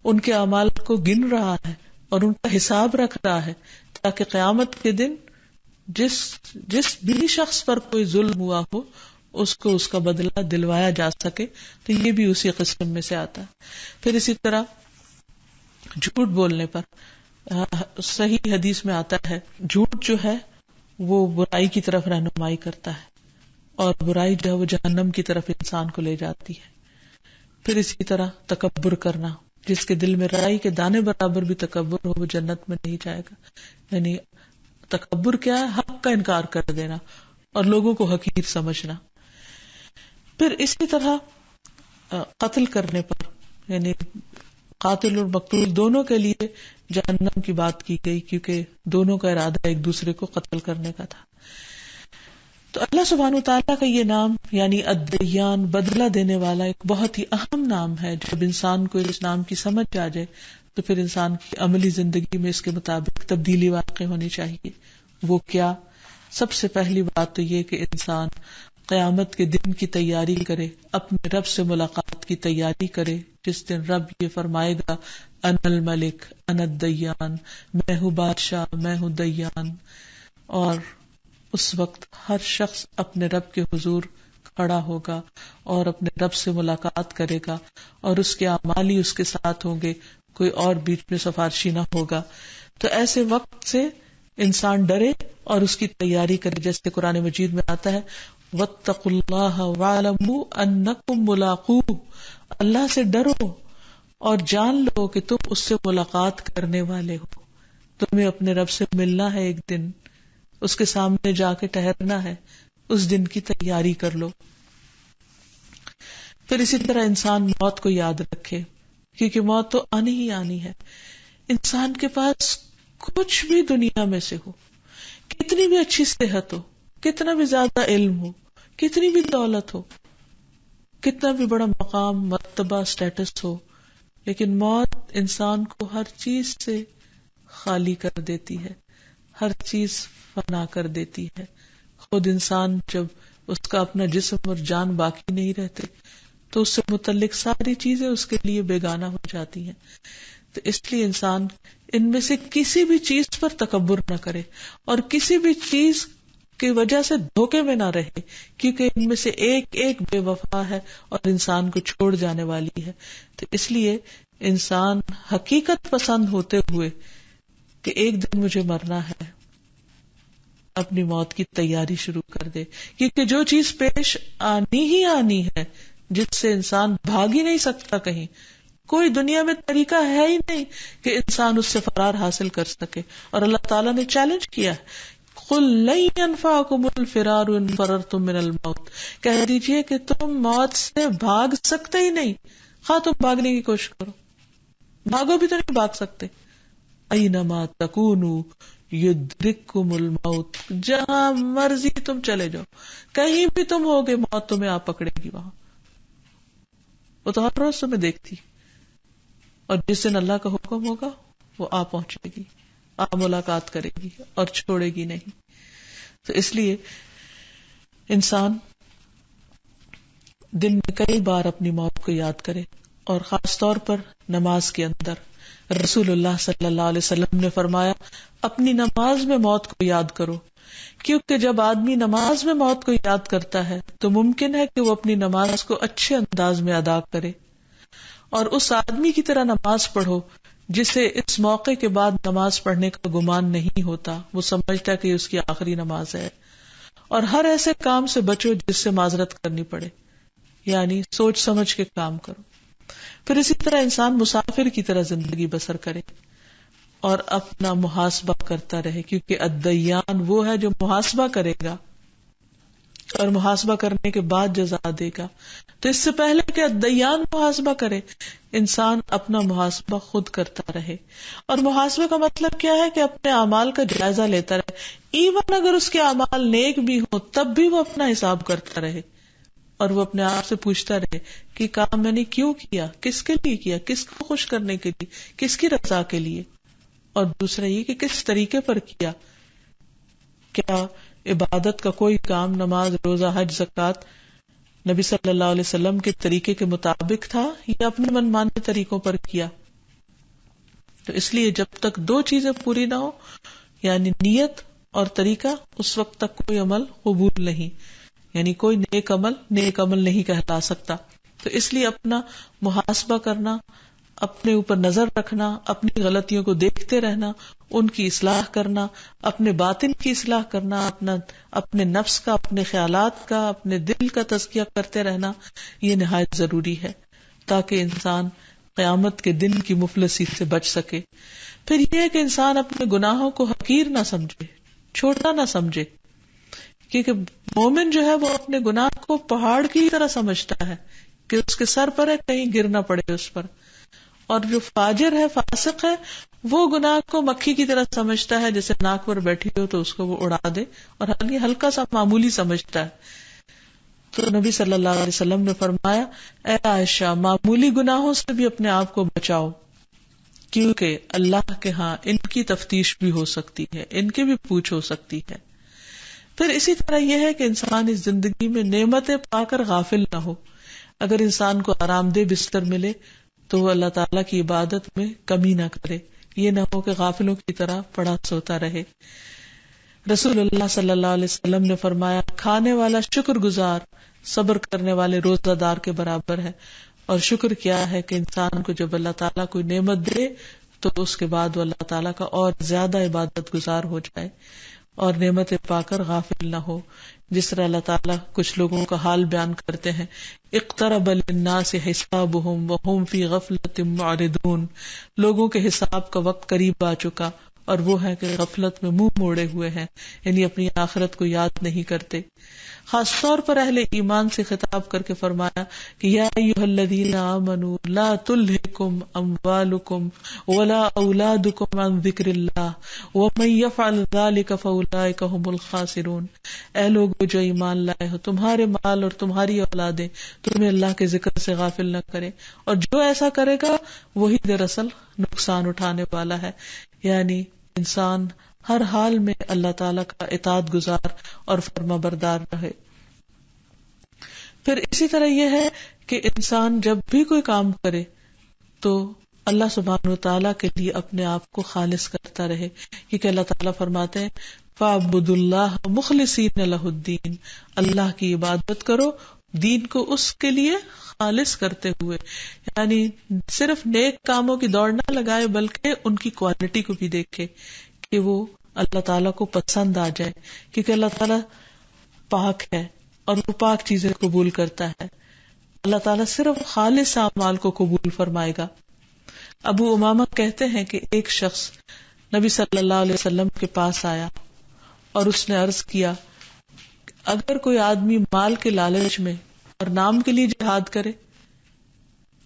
ان کے اعمال کو گن رہا ہے اور ان کا حساب رکھ رہا ہے، تاکہ قیامت کے دن جس بھی شخص پر کوئی ظلم ہوا ہو اس کو اس کا بدلہ دلوایا جا سکے. تو یہ بھی اسی قسم میں سے آتا ہے. پھر اسی طرح جھوٹ بولنے پر صحیح حدیث میں آتا ہے جھوٹ جو ہے وہ برائی کی طرف رہنمائی کرتا ہے اور برائی جو ہے وہ جہنم کی طرف انسان کو لے جاتی ہے. پھر اسی طرح تکبر کرنا، جس کے دل میں رائی کے دانے برابر بھی تکبر ہو وہ جنت میں نہیں جائے گا. یعنی تکبر کیا ہے؟ حق کا انکار کر دینا اور لوگوں کو حقیر سمجھنا. پھر اسی طرح قتل کرنے پر، یعنی قاتل اور مقتول دونوں کے لیے جہنم کی بات کی گئی، کیونکہ دونوں کا ارادہ ایک دوسرے کو قتل کرنے کا تھا. تو اللہ سبحانہ وتعالیٰ کا یہ نام یعنی الدیان، بدلہ دینے والا، ایک بہت ہی اہم نام ہے. جب انسان کو اس نام کی سمجھ آ جائے تو پھر انسان کی عملی زندگی میں اس کے مطابق تبدیلی واقع ہونی چاہیے. وہ کیا؟ سب سے پہلی بات تو یہ کہ انسان قیامت کے دن کی تیاری کرے، اپنے رب سے ملاقات کی تیاری کرے، جس دن رب یہ فرمائے گا انا الملک انا الدیان، میں ہوں بادشاہ، میں ہوں دیان. اور اس وقت ہر شخص اپنے رب کے حضور کھڑا ہوگا اور اپنے رب سے ملاقات کرے گا اور اس کے اعمال ہی اس کے ساتھ ہوں گے، کوئی اور بیچ میں سفارشی نہ ہوگا. تو ایسے وقت سے انسان ڈرے اور اس کی تیاری کرے، جیسے قرآن مجید میں آتا ہے واتقوا اللہ واعلموا انکم ملاقوہ، اللہ سے ڈرو اور جان لو کہ تم اس سے ملاقات کرنے والے ہو. تمہیں اپنے رب سے ملنا ہے، ایک دن اس کے سامنے جا کے ٹھہرنا ہے، اس دن کی تیاری کر لو. پھر اسی طرح انسان موت کو یاد رکھے، کیونکہ موت تو آنی ہی آنی ہے. انسان کے پاس کچھ بھی دنیا میں سے ہو، کتنی بھی اچھی صحت ہو، کتنا بھی زیادہ علم ہو، کتنی بھی دولت ہو، کتنا بھی بڑا مقام، مرتبہ، سٹیٹس ہو، لیکن موت انسان کو ہر چیز سے خالی کر دیتی ہے، ہر چیز فنا کر دیتی ہے. خود انسان جب اس کا اپنا جسم اور جان باقی نہیں رہتے تو اس سے متعلق ساری چیزیں اس کے لیے بیگانہ ہو جاتی ہیں. تو اس لیے انسان ان میں سے کسی بھی چیز پر تکبر نہ کرے اور کسی بھی چیز کی وجہ سے دھوکے میں نہ رہے، کیونکہ ان میں سے ایک ایک بے وفا ہے اور انسان کو چھوڑ جانے والی ہے. تو اس لیے انسان حقیقت پسند ہوتے ہوئے کہ ایک دن مجھے مرنا ہے، اپنی موت کی تیاری شروع کر دے. کیونکہ جو چیز پیش آنی ہی آنی ہے، جس سے انسان بھاگ ہی نہیں سکتا، کہیں کوئی دنیا میں طریقہ ہے ہی نہیں کہ انسان اس سے فرار حاصل کر سکے. اور اللہ تعالیٰ نے چیلنج کیا ہے قُلْ لَن يَنْفَعَكُمُ الْفِرَارُ إِن فَرَرْتُم مِّنَ الْمَوْتِ، کہہ دیجئے کہ تم موت سے بھاگ سکتے ہی نہیں، خواہ تم بھاگنے کی کوشش کرو، بھاگو بھی تو نہیں بھاگ سکتے. اَيْنَمَا تَكُونُوا يُدْرِككُمُ الْمَوْتُ، جہاں مرضی تم چلے جاؤ، کہیں بھی تم ہوگے موت تمہیں آ پکڑے گی. وہاں وہ تو ہر روز تمہیں دیکھتی، اور جس دن اللہ کا حکم ہوگا وہ آ پہنچے گی، آ ملاقات کرے گی اور چھوڑے گی نہیں. تو اس لیے انسان دن میں کئی بار اپنی موت کو یاد کرے، اور خاص طور پر نماز کے اندر. رسول اللہ صلی اللہ علیہ وسلم نے فرمایا اپنی نماز میں موت کو یاد کرو، کیونکہ جب آدمی نماز میں موت کو یاد کرتا ہے تو ممکن ہے کہ وہ اپنی نماز کو اچھے انداز میں ادا کرے. اور اس آدمی کی طرح نماز پڑھو جسے اس موقع کے بعد نماز پڑھنے کا گمان نہیں ہوتا، وہ سمجھتا کہ اس کی آخری نماز ہے. اور ہر ایسے کام سے بچو جس سے معذرت کرنی پڑے، یعنی سوچ سمجھ کے کام کرو. پھر اسی طرح انسان مسافر کی طرح زندگی بسر کرے اور اپنا محاسبہ کرتا رہے، کیونکہ الدیان وہ ہے جو محاسبہ کرے گا اور محاسبہ کرنے کے بعد جزا دے گا. تو اس سے پہلے کہ دیان محاسبہ کرے، انسان اپنا محاسبہ خود کرتا رہے. اور محاسبہ کا مطلب کیا ہے کہ اپنے اعمال کا جائزہ لیتا رہے. ایون اگر اس کے اعمال نیک بھی ہوں تب بھی وہ اپنا حساب کرتا رہے، اور وہ اپنے آپ سے پوچھتا رہے کہ کام میں نے کیوں کیا، کس کے لیے کیا، کس کو خوش کرنے کے لیے، کس کی رضا کے لیے. اور دوسرا یہ کہ کس طریقے پر کیا. کیا عبادت کا کوئی کام، نماز، روزہ، حج، زکوٰۃ نبی صلی اللہ علیہ وسلم کے طریقے کے مطابق تھا یا اپنے من مانے طریقوں پر کیا. تو اس لیے جب تک دو چیزیں پوری نہ ہو، یعنی نیت اور طریقہ، اس وقت تک کوئی عمل قبول نہیں، یعنی کوئی نیک عمل نہیں کہلا سکتا. تو اس لیے اپنا محاسبہ کرنا، اپنے اوپر نظر رکھنا، اپنی غلطیوں کو دیکھتے رہنا، ان کی اصلاح کرنا، اپنے باطن کی اصلاح کرنا، اپنے نفس کا، اپنے خیالات کا، اپنے دل کا تزکیہ کرتے رہنا، یہ نہایت ضروری ہے تاکہ انسان قیامت کے دن کی مفلسی سے بچ سکے. پھر یہ ہے کہ انسان اپنے گناہوں کو حقیر نہ سمجھے، چھوٹا نہ سمجھے، کیونکہ مومن جو ہے وہ اپنے گناہ کو پہاڑ کی طرح سمجھتا ہے کہ اس کے سر پر ہے، کہیں گر نہ پڑے اس پر. اور جو فاجر ہے، فاسق ہے، وہ گناہ کو مکھی کی طرح سمجھتا ہے، جیسے ناک پر بیٹھی ہو تو اس کو وہ اڑا دے، اور ہلکا سا معمولی سمجھتا ہے. تو نبی صلی اللہ علیہ وسلم نے فرمایا، اے عائشہ، معمولی گناہوں سے بھی اپنے آپ کو بچاؤ، کیونکہ اللہ کے ہاں ان کی تفتیش بھی ہو سکتی ہے، ان کی بھی پوچھ ہو سکتی ہے. پھر اسی طرح یہ ہے کہ انسان اس زندگی میں نعمتیں پا کر غافل نہ ہو. اگر انسان کو آرام دہ بستر ملے تو وہ اللہ تعالیٰ کی عبادت میں کمی نہ کرے، یہ نہ ہو کہ غافلوں کی طرح پڑا سوتا رہے. رسول اللہ صلی اللہ علیہ وسلم نے فرمایا، کھانے والا شکر گزار صبر کرنے والے روزہ دار کے برابر ہے. اور شکر کیا ہے کہ انسان کو جب اللہ تعالیٰ کوئی نعمت دے تو اس کے بعد وہ اللہ تعالیٰ کا اور زیادہ عبادت گزار ہو جائے اور نعمتیں پا کر غافل نہ ہو. جس طرح اللہ تعالیٰ کچھ لوگوں کا حال بیان کرتے ہیں، اقترب للناس حسابهم وهم فی غفلۃ معرضون، لوگوں کے حساب کا وقت قریب آ چکا اور وہ ہے کہ غفلت میں منہ موڑے ہوئے ہیں، یعنی اپنی آخرت کو یاد نہیں کرتے. خاص طور پر اہل ایمان سے خطاب کر کے فرمایا کہ یا ایھا الذین آمنوا لا تلھکم اموالکم ولا اولادکم عن ذکر اللہ ومن یفعل ذلک فاولئک هم الخاسرون. اے لوگ جو ایمان لائے ہو، تمہارے مال اور تمہاری اولادیں تمہیں اللہ کے ذکر سے غافل نہ کریں، اور جو ایسا کرے گا وہی دراصل نقصان اٹھانے والا ہے. یعنی انسان ہر حال میں اللہ تعالیٰ کا اطاعت گزار اور فرما بردار رہے. پھر اسی طرح یہ ہے کہ انسان جب بھی کوئی کام کرے تو اللہ سبحانہ وتعالیٰ کے لیے اپنے آپ کو خالص کرتا رہے، کیونکہ اللہ تعالیٰ فرماتے ہیں فَاعْبُدُوا اللَّهَ مُخْلِصِينَ لَهُ الدِّينَ، اللہ کی عبادت کرو دین کو اس کے لیے خالص کرتے ہوئے. یعنی صرف نیک کاموں کی دوڑ نہ لگائے بلکہ ان کی کوالٹی کو بھی دیکھے کہ وہ اللہ تعالیٰ کو پسند آ جائے، کیونکہ اللہ تعالیٰ پاک ہے اور وہ پاک چیزیں قبول کرتا ہے. اللہ تعالیٰ صرف خالص اعمال کو قبول فرمائے گا. ابو امامہ کہتے ہیں کہ ایک شخص نبی صلی اللہ علیہ وسلم کے پاس آیا اور اس نے عرض کیا، اگر کوئی آدمی مال کے لالچ میں اور نام کے لیے جہاد کرے،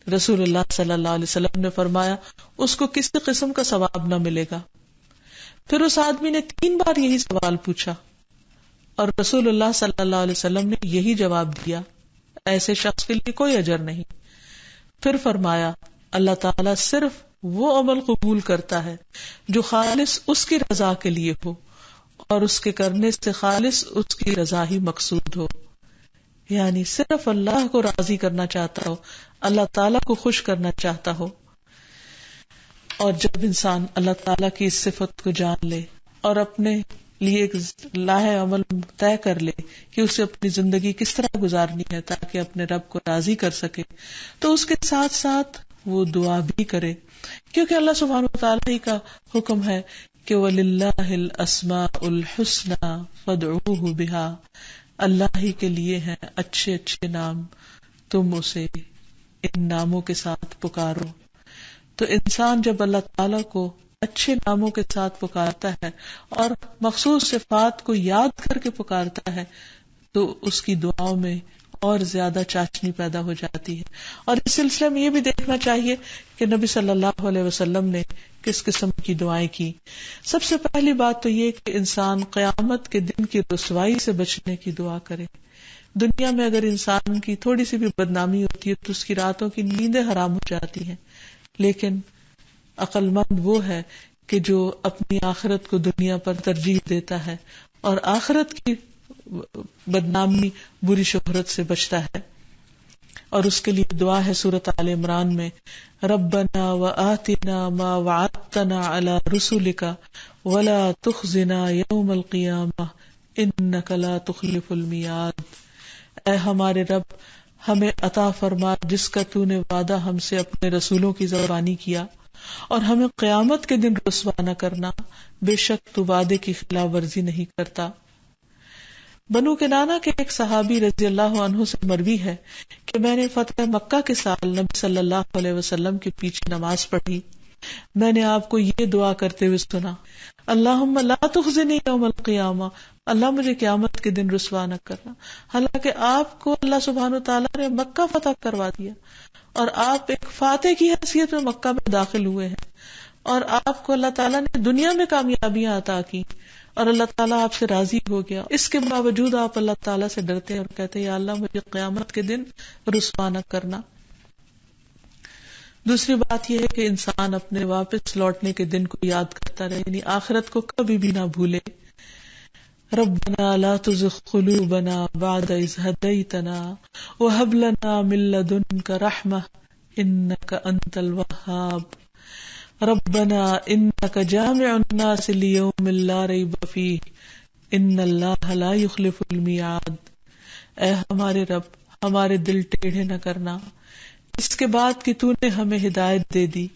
رسول اللہ صلی اللہ علیہ وسلم نے فرمایا اس کو کسی قسم کا ثواب نہ ملے گا. پھر اس آدمی نے 3 بار یہی سوال پوچھا اور رسول اللہ صلی اللہ علیہ وسلم نے یہی جواب دیا، ایسے شخص کے لیے کوئی اجر نہیں. پھر فرمایا اللہ تعالیٰ صرف وہ عمل قبول کرتا ہے جو خالص اس کی رضا کے لیے ہو اور اس کے کرنے سے خالص اس کی رضا ہی مقصود ہو. یعنی صرف اللہ کو راضی کرنا چاہتا ہو، اللہ تعالیٰ کو خوش کرنا چاہتا ہو. اور جب انسان اللہ تعالیٰ کی اس صفت کو جان لے اور اپنے لیے ایک لاہ عمل طے کر لے کہ اسے اپنی زندگی کس طرح گزارنی ہے تاکہ اپنے رب کو راضی کر سکے، تو اس کے ساتھ ساتھ وہ دعا بھی کرے، کیونکہ اللہ سبحانہ وتعالیٰ ہی کا حکم ہے کہ وَلِلَّهِ الْأَسْمَاءُ الْحُسْنَى فَادْعُوهُ بِهَا، اللہ ہی کے لیے ہیں اچھے اچھے نام، تم اسے ان ناموں کے ساتھ پکارو. تو انسان جب اللہ تعالیٰ کو اچھے ناموں کے ساتھ پکارتا ہے اور مخصوص صفات کو یاد کر کے پکارتا ہے تو اس کی دعاؤں میں اور زیادہ چاشنی پیدا ہو جاتی ہے. اور اس سلسلے میں یہ بھی دیکھنا چاہیے کہ نبی صلی اللہ علیہ وسلم نے کس قسم کی دعائیں کی. سب سے پہلی بات تو یہ کہ انسان قیامت کے دن کی رسوائی سے بچنے کی دعا کرے. دنیا میں اگر انسان کی تھوڑی سی بھی بدنامی ہوتی ہے تو اس کی راتوں کی نیندیں حرام ہو جاتی ہیں، لیکن عقل مند وہ ہے کہ جو اپنی آخرت کو دنیا پر ترجیح دیتا ہے اور آخرت کی بدنامی بری شہرت سے بچتا ہے. اور اس کے لیے دعا ہے سورۃ آل عمران میں، ربنا وآتنا ما وعدتنا علی رسلک ولا تخزنا یوم القیامہ انک لا تخلف المیعاد. اے ہمارے رب، ہمیں عطا فرما جس کا تو نے وعدہ ہم سے اپنے رسولوں کی زبانی کیا، اور ہمیں قیامت کے دن رسوا نہ کرنا، بے شک تو وعدے کی خلاف ورزی نہیں کرتا. بنو کنانہ کے ایک صحابی رضی اللہ عنہ سے مروی ہے کہ میں نے فتح مکہ کے سال نبی صلی اللہ علیہ وسلم کے پیچھے نماز پڑھی. میں نے آپ کو یہ دعا کرتے ہوئے سنا، اللہم لا تخزنی یوم القیامہ، اللہ مجھے قیامت کے دن رسوا نہ کرنا. حالانکہ آپ کو اللہ سبحانہ وتعالیٰ نے مکہ فتح کروا دیا اور آپ ایک فاتح کی حیثیت میں مکہ میں داخل ہوئے ہیں، اور آپ کو اللہ تعالیٰ نے دنیا میں کامیابیاں عطا کی اور اللہ تعالیٰ آپ سے راضی ہو گیا. اس کے باوجود آپ اللہ تعالیٰ سے ڈرتے ہیں اور کہتے ہیں یا اللہ مجھے قیامت کے دن رسوا نہ کرنا. دوسری بات یہ ہے کہ انسان اپنے واپس لوٹنے کے دن کو یاد کرتا رہے، یعنی آخرت کو کبھی بھی نہ بھولے. ربنا لا تزغ قلوبنا بعد اذ هديتنا وهب لنا من لدنك رحمة انك انت الوهاب. ربنا انك جامع الناس ليوم لا ريب فيه ان الله لا يخلف الميعاد. اے ہمارے رب، ہمارے دل ٹیڑھے نہ کرنا اس کے بعد کہ تو نے ہمیں ہدایت دے دی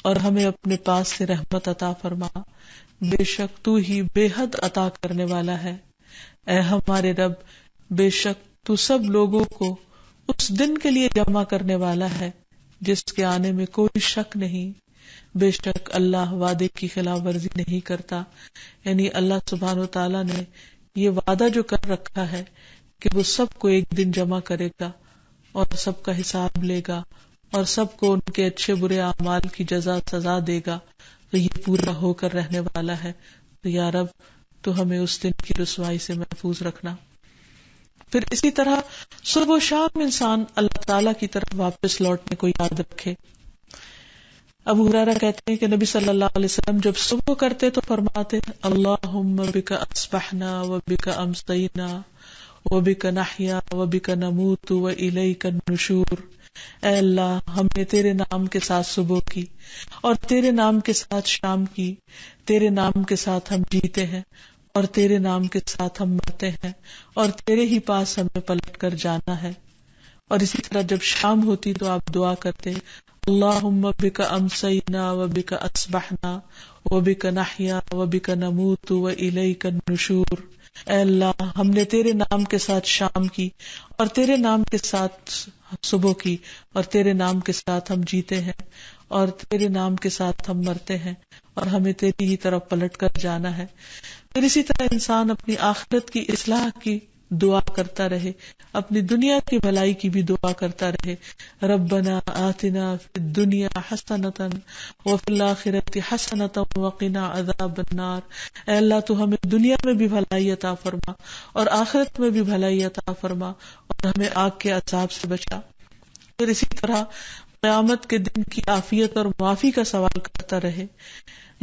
اور ہمیں اپنے پاس سے رحمت عطا فرما، بے شک تو ہی بے حد عطا کرنے والا ہے. اے ہمارے رب، بے شک تو سب لوگوں کو اس دن کے لیے جمع کرنے والا ہے جس کے آنے میں کوئی شک نہیں. بے شک اللہ وعدے کی خلاف ورزی نہیں کرتا. یعنی اللہ سبحانہ و تعالیٰ نے یہ وعدہ جو کر رکھا ہے کہ وہ سب کو ایک دن جمع کرے گا اور سب کا حساب لے گا اور سب کو ان کے اچھے برے اعمال کی جزا سزا دے گا، تو یہ پورا ہو کر رہنے والا ہے. تو یا رب تو ہمیں اس دن کی رسوائی سے محفوظ رکھنا. پھر اسی طرح صبح و شام انسان اللہ تعالیٰ کی طرف واپس لوٹنے کو یاد رکھے. ابو ہریرہ کہتے ہیں کہ نبی صلی اللہ علیہ وسلم جب صبح کرتے تو فرماتے اللہم بک اصبحنا و بک امسینا و بک نحیا و بک نموت و الیک النشور. اے اللہ، ہم نے تیرے نام کے ساتھ صبح کی اور تیرے نام کے ساتھ شام کی، تیرے نام کے ساتھ ہم جیتے ہیں اور تیرے نام کے ساتھ ہم مرتے ہیں اور تیرے ہی پاس ہمیں پلٹ کر جانا ہے. اور اسی طرح جب شام ہوتی تو آپ دعا کرتے اللہم بک امسینا و بک اصبحنا و بک نحیا و بک نموت و الیک النشور. اے اللہ، ہم نے تیرے نام کے ساتھ شام کی اور تیرے نام کے ساتھ صبح کی اور تیرے نام کے ساتھ ہم جیتے ہیں اور تیرے نام کے ساتھ ہم مرتے ہیں اور ہمیں تیری ہی طرف پلٹ کر جانا ہے. پھر اسی طرح انسان اپنی آخرت کی اصلاح کی دعا کرتا رہے، اپنی دنیا کی بھلائی کی بھی دعا کرتا رہے. ربنا آتنا فی الدنیا حسنۃ وفی الآخرۃ حسنۃ وقنا عذاب النار. اے اللہ تو ہمیں دنیا میں بھی بھلائی عطا فرما اور آخرت میں بھی بھلائی عطا فرما اور ہمیں آگ کے عذاب سے بچا. پھر اسی طرح قیامت کے دن کی عافیت اور معافی کا سوال کرتا رہے.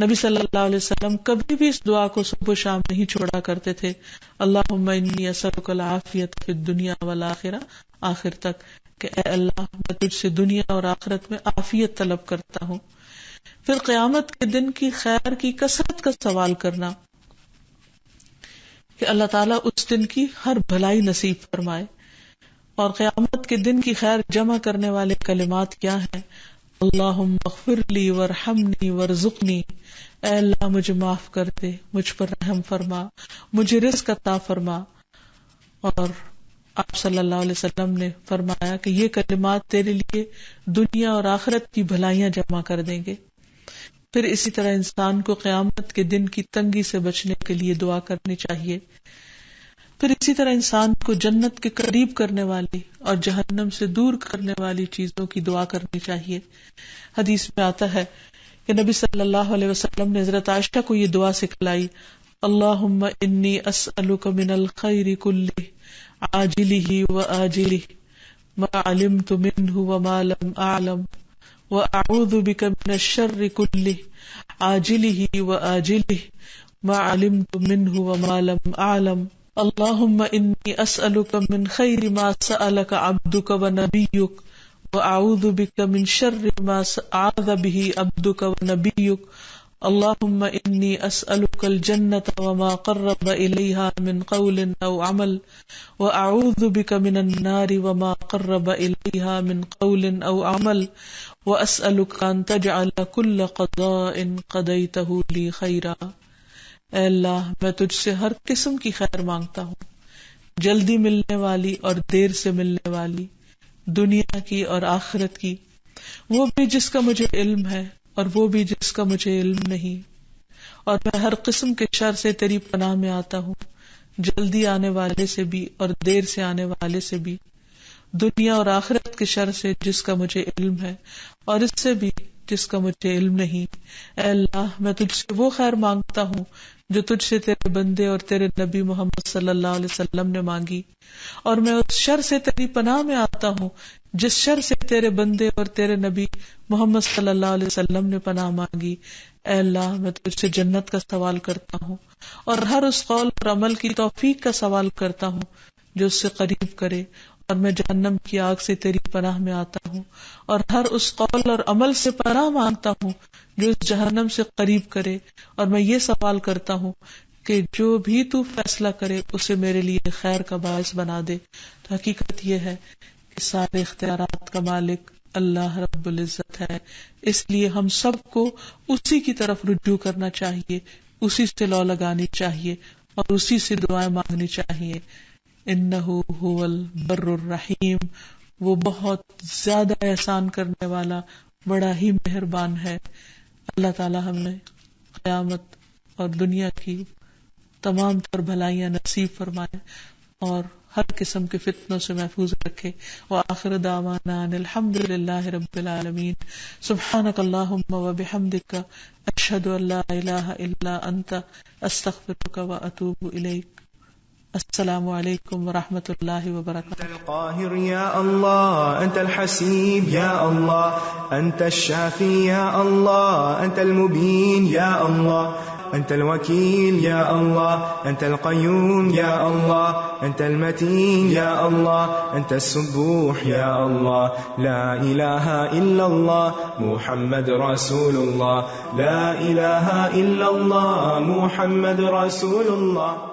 نبی صلی اللہ علیہ وسلم کبھی بھی اس دعا کو صبح و شام نہیں چھوڑا کرتے تھے. اللہم انی اسألک العافیۃ فی الدنیا والآخرہ، آخر تک کہ اے اللہ میں تجھ سے دنیا اور آخرت میں عافیت طلب کرتا ہوں. پھر قیامت کے دن کی خیر کی کثرت کا سوال کرنا کہ اللہ تعالیٰ اس دن کی ہر بھلائی نصیب فرمائے. اور قیامت کے دن کی خیر جمع کرنے والے کلمات کیا ہیں؟ اللہم اغفر لی ورحمنی ورزقنی. اے اللہ مجھے معاف کر دے، مجھ پر رحم فرما، مجھے رزق عطا فرما. اور آپ صلی اللہ علیہ وسلم نے فرمایا کہ یہ کلمات تیرے لیے دنیا اور آخرت کی بھلائیاں جمع کر دیں گے. پھر اسی طرح انسان کو قیامت کے دن کی تنگی سے بچنے کے لیے دعا کرنی چاہیے. پھر اسی طرح انسان کو جنت کے قریب کرنے والی اور جہنم سے دور کرنے والی چیزوں کی دعا کرنی چاہیے. حدیث میں آتا ہے کہ نبی صلی اللہ علیہ وسلم نے حضرت عائشہ کو یہ دعا سکھلائی: اللہم انی اسألک من الخیر کلہ عاجلہ وآجلہ ما علمت منہ وما لم اعلم واعوذ بک من الشر کلہ عاجلہ وآجلہ ما علمت منہ وما لم اعلم اللہم انی اسألک من خیر ما سألک عبدک ونبیک واعوذ بک من شر ما اعاذ به عبدک ونبیک اللہم انی اسألک الجنة وما قرب الیها من قول او عمل واعوذ بک من النار وما قرب الیها من قول او عمل واسألک ان تجعل كل قضاء قضیته لی خیرا. اے اللہ میں تجھ سے ہر قسم کی خیر مانگتا ہوں، جلدی ملنے والی اور دیر سے ملنے والی، دنیا کی اور آخرت کی، وہ بھی جس کا مجھے علم ہے اور وہ بھی جس کا مجھے علم نہیں. اور میں ہر قسم کے شر سے تیری پناہ میں آتا ہوں، جلدی آنے والے سے بھی اور دیر سے آنے والے سے بھی، دنیا اور آخرت کے شر سے جس کا مجھے علم ہے اور اس سے بھی جس کا مجھے علم نہیں. اے اللہ میں تجھ سے وہ خیر مانگتا ہوں جو تجھ سے تیرے بندے اور تیرے نبی محمد صلی اللہ علیہ وسلم نے مانگی، اور میں اس شر سے تیری پناہ میں آتا ہوں جس شر سے تیرے بندے اور تیرے نبی محمد صلی اللہ علیہ وسلم نے پناہ مانگی. اے اللہ میں تجھ سے جنت کا سوال کرتا ہوں اور ہر اس قول اور عمل کی توفیق کا سوال کرتا ہوں جو اس سے قریب کرے، اور میں جہنم کی آگ سے تیری پناہ میں آتا ہوں اور ہر اس قول اور عمل سے پناہ مانگتا ہوں جو اس جہنم سے قریب کرے، اور میں یہ سوال کرتا ہوں کہ جو بھی تو فیصلہ کرے اسے میرے لیے خیر کا باعث بنا دے. تو حقیقت یہ ہے کہ سارے اختیارات کا مالک اللہ رب العزت ہے، اس لیے ہم سب کو اسی کی طرف رجوع کرنا چاہیے، اسی سے لو لگانی چاہیے اور اسی سے دعائیں مانگنی چاہیے. انہ هو البر الرحیم، وہ بہت زیادہ احسان کرنے والا، بڑا ہی مہربان ہے. اللہ تعالی ہمیں قیامت اور دنیا کی تمام تر بھلائیاں نصیب فرمائے اور ہر قسم کے فتنوں سے محفوظ رکھے. وآخر دعوانا ان الحمد للہ رب العالمین. سبحانک اللہم وبحمدک، اشہد ان لا الہ الا انت، استغفرک واتوب الیک. السلام علیکم ورحمۃ اللہ وبرکاتہ. أنت القاهر يا الله، أنت الحسيب يا الله، أنت الشافي يا الله، أنت المبين يا الله، أنت الوكيل يا الله، أنت القيوم يا الله، أنت المتين يا الله، أنت السبوح يا الله. لا إله إلا الله محمد رسول الله، لا إله إلا الله محمد رسول الله.